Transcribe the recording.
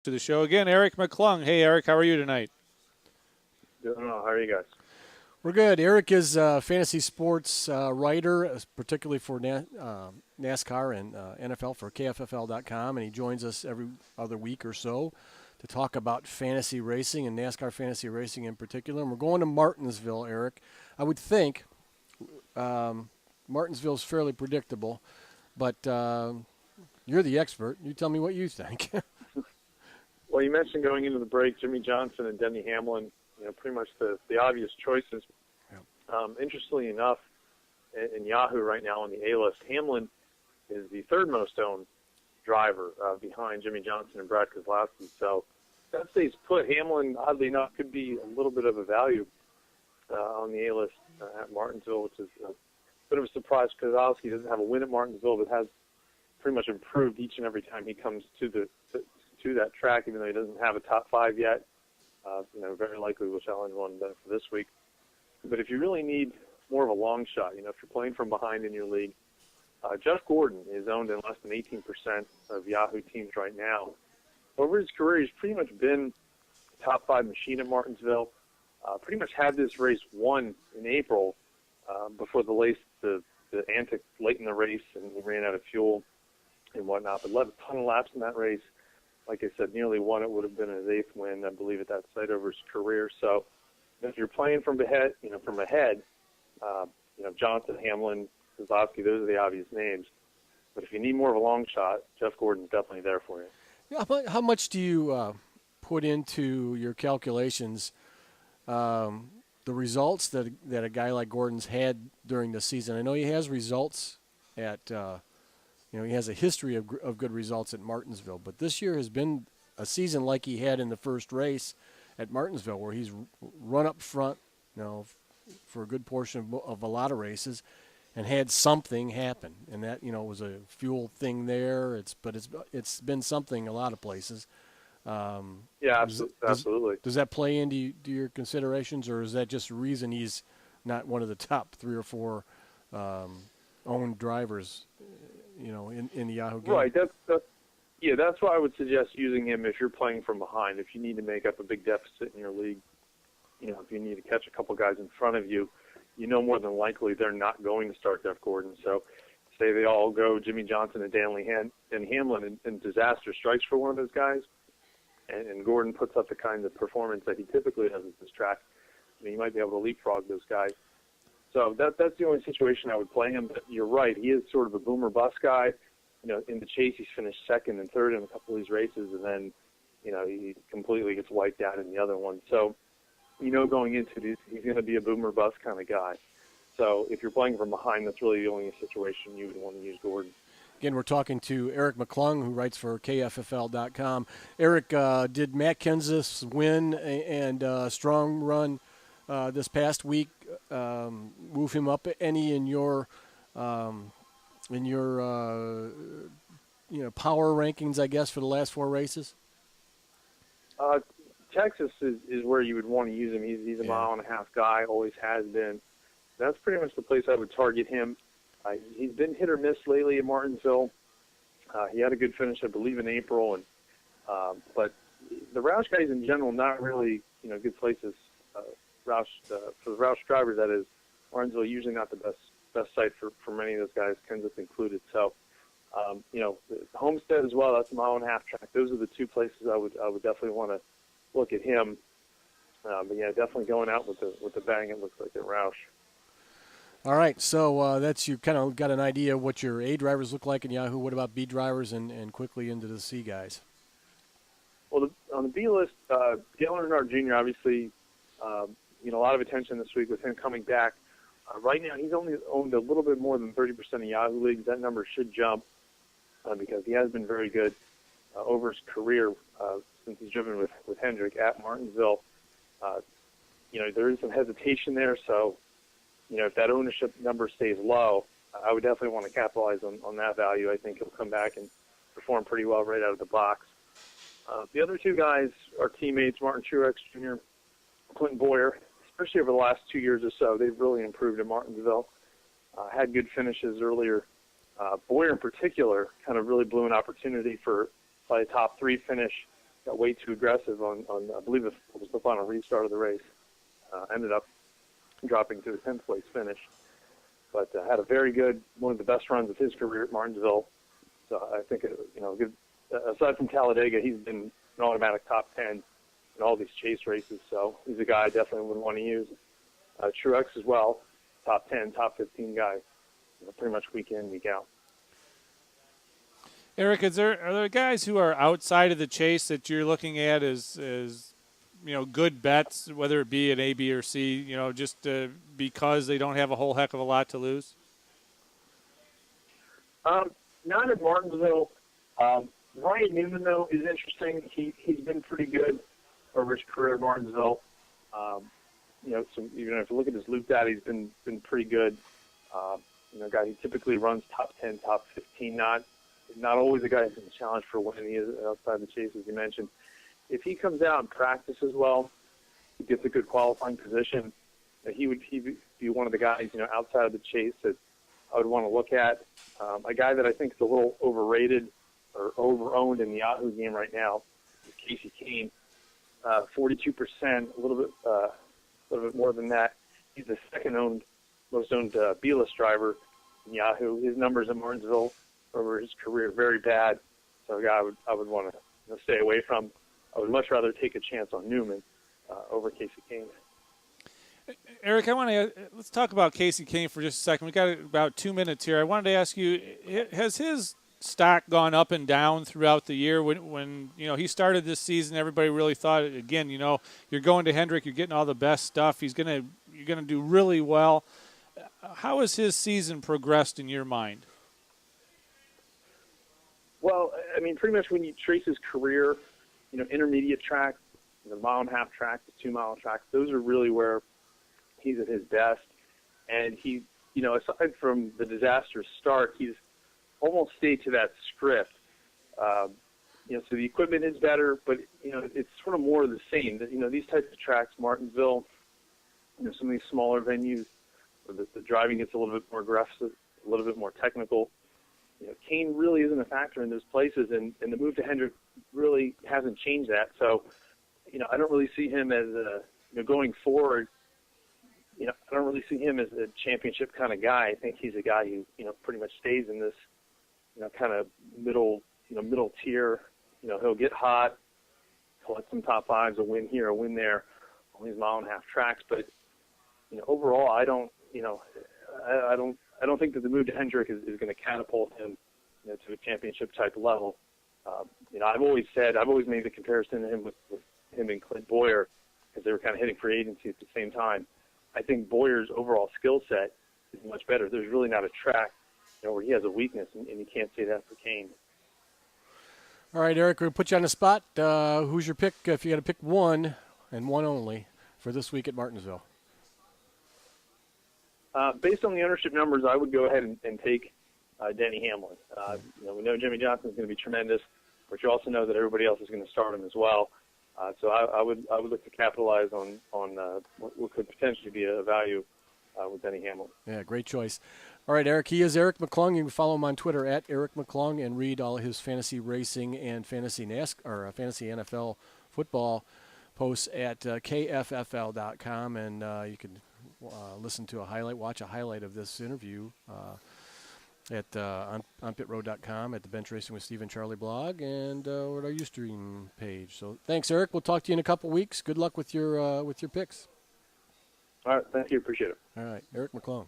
To the show again, Eric McClung. Hey, Eric, how are you tonight? Doing well. How are you guys? We're good. Eric is a fantasy sports writer, particularly for NASCAR and NFL for KFFL.com, and he joins us every other week or so to talk about fantasy racing and NASCAR fantasy racing in particular. And we're going to Martinsville, Eric. I would think Martinsville is fairly predictable, but you're the expert. You tell me what you think. Well, you mentioned going into the break, Jimmy Johnson and Denny Hamlin, pretty much the obvious choices. Interestingly enough, in Yahoo right now on the A-list, Hamlin is the third most owned driver behind Jimmy Johnson and Brad Keselowski. So that stays put. Hamlin, oddly enough, could be a little bit of a value on the A-list at Martinsville, which is a bit of a surprise. Keselowski doesn't have a win at Martinsville, but has pretty much improved each and every time he comes to that track, even though he doesn't have a top five yet. Very likely will challenge one for this week. But if you really need more of a long shot, if you're playing from behind in your league, Jeff Gordon is owned in less than 18% of Yahoo teams right now. Over his career, he's pretty much been a top five machine at Martinsville. Pretty much had this race won in April before the antics late in the race, and he ran out of fuel and whatnot, but led a ton of laps in that race. Like I said, nearly won. It would have been his eighth win, I believe, at that site over his career. So if you're playing from ahead, Johnson, Hamlin, Keselowski, those are the obvious names. But if you need more of a long shot, Jeff Gordon's definitely there for you. Yeah, how much do you put into your calculations the results that a guy like Gordon's had during the season? I know he has results at he has a history of good results at Martinsville, but this year has been a season like he had in the first race at Martinsville, where he's run up front, for a good portion of a lot of races, and had something happen, and that was a fuel thing there. It's been something a lot of places. Yeah, absolutely. Does that play into your considerations, or is that just the reason he's not one of the top three or four owned drivers? In the Yahoo game. Right. That's why I would suggest using him if you're playing from behind. If you need to make up a big deficit in your league, if you need to catch a couple guys in front of you, more than likely they're not going to start Jeff Gordon. So say they all go Jimmy Johnson and Dan Hamlin, and disaster strikes for one of those guys, and Gordon puts up the kind of performance that he typically does at this track. You might be able to leapfrog those guys. So that's the only situation I would play him. But you're right, he is sort of a boomer bust guy. In the chase, he's finished second and third in a couple of these races, and then, he completely gets wiped out in the other one. So, going into these, he's going to be a boomer bust kind of guy. So if you're playing from behind, that's really the only situation you would want to use Gordon. Again, we're talking to Eric McClung, who writes for KFFL.com. Eric, did Matt Kenseth win and strong run this past week move him up any in your power rankings, I guess, for the last four races? Texas is where you would want to use him. He's a mile and a half guy, always has been. That's pretty much the place I would target him. He's been hit or miss lately at Martinsville. He had a good finish, I believe, in April, but the Roush guys in general, not really good places. For the Roush drivers, that is, Martinsville usually not the best site for many of those guys, Kenseth included. So, Homestead as well. That's a mile and a half track. Those are the two places I would definitely want to look at him. But yeah, definitely going out with the bang. It looks like at Roush. All right, so that's you kind of got an idea of what your A drivers look like in Yahoo. What about B drivers and quickly into the C guys? Well, on the B list, Dale Earnhardt Jr. obviously. A lot of attention this week with him coming back. Right now, he's only owned a little bit more than 30% of Yahoo leagues. That number should jump because he has been very good over his career since he's driven with Hendrick at Martinsville. There is some hesitation there, so if that ownership number stays low, I would definitely want to capitalize on that value. I think he'll come back and perform pretty well right out of the box. The other two guys are teammates, Martin Truex Jr., Clinton Boyer. Especially over the last 2 years or so, they've really improved at Martinsville. Had good finishes earlier. Boyer in particular kind of really blew an opportunity for probably a top three finish got way too aggressive on I believe it was the final restart of the race. Ended up dropping to a 10th place finish, but had a very good, one of the best runs of his career at Martinsville. So I think, aside from Talladega, he's been an automatic top 10 in all these chase races. So he's a guy I definitely would want to use. Truex as well, top 10, top 15 guy, pretty much week in, week out. Eric, are there guys who are outside of the chase that you're looking at as good bets, whether it be an A, B, or C, just because they don't have a whole heck of a lot to lose? Not at Martinsville. Ryan Newman, though, is interesting. He's been pretty good over his career at Martinsville. Even if you look at his loop data, he's been pretty good. A guy who typically runs top 10, top 15, not always a guy who's in the challenge for winning. He is outside the chase, as you mentioned. If he comes out and practices well, he gets a good qualifying position, he'd be one of the guys, outside of the chase that I would want to look at. A guy that I think is a little overrated or over-owned in the Yahoo game right now is Casey Kane. 42%, a little bit more than that. He's the second most owned B-list driver in Yahoo. His numbers at Martinsville over his career very bad, so a guy I would want to stay away from. I would much rather take a chance on Newman over Casey Kane. Eric, let's talk about Casey Kane for just a second. We got about 2 minutes here. I wanted to ask you, has his stock gone up and down throughout the year? When he started this season, everybody really thought, again, you're going to Hendrick, you're getting all the best stuff. You're gonna do really well. How has his season progressed in your mind? Well, pretty much when you trace his career, intermediate track, the 1.5-mile track, the 2-mile track, those are really where he's at his best. And he, aside from the disastrous start, he's almost stayed to that script. So the equipment is better, but, it's sort of more of the same. These types of tracks, Martinsville, some of these smaller venues, where the driving gets a little bit more aggressive, a little bit more technical. Kane really isn't a factor in those places, and the move to Hendrick really hasn't changed that. So, I don't really see him as going forward. I don't really see him as a championship kind of guy. I think he's a guy who, pretty much stays in this, kind of middle tier. He'll get hot, collect some top fives, a win here, a win there on these 1.5-mile tracks. But, overall, I don't think that the move to Hendrick is going to catapult him to a championship type level. I've always made the comparison to him with him and Clint Boyer, because they were kind of hitting free agency at the same time. I think Boyer's overall skill set is much better. There's really not a track where he has a weakness, and you can't say that for Kane. All right, Eric, we're going to put you on the spot. Who's your pick, if you got to pick one and one only, for this week at Martinsville? Based on the ownership numbers, I would go ahead and take Denny Hamlin. We know Jimmy Johnson's going to be tremendous, but you also know that everybody else is going to start him as well. So I would look to capitalize on what could potentially be a value with Denny Hamlin. Yeah, great choice. All right, Eric. He is Eric McClung. You can follow him on Twitter at Eric McClung and read all his fantasy racing and fantasy NASCAR or fantasy NFL football posts at kffl.com, and you can listen to watch a highlight of this interview at on pitroad.com, at the Bench Racing with Steve and Charlie blog, and at our Ustream page. So thanks, Eric. We'll talk to you in a couple weeks. Good luck with your picks. All right. Thank you. Appreciate it. All right. Eric McClung.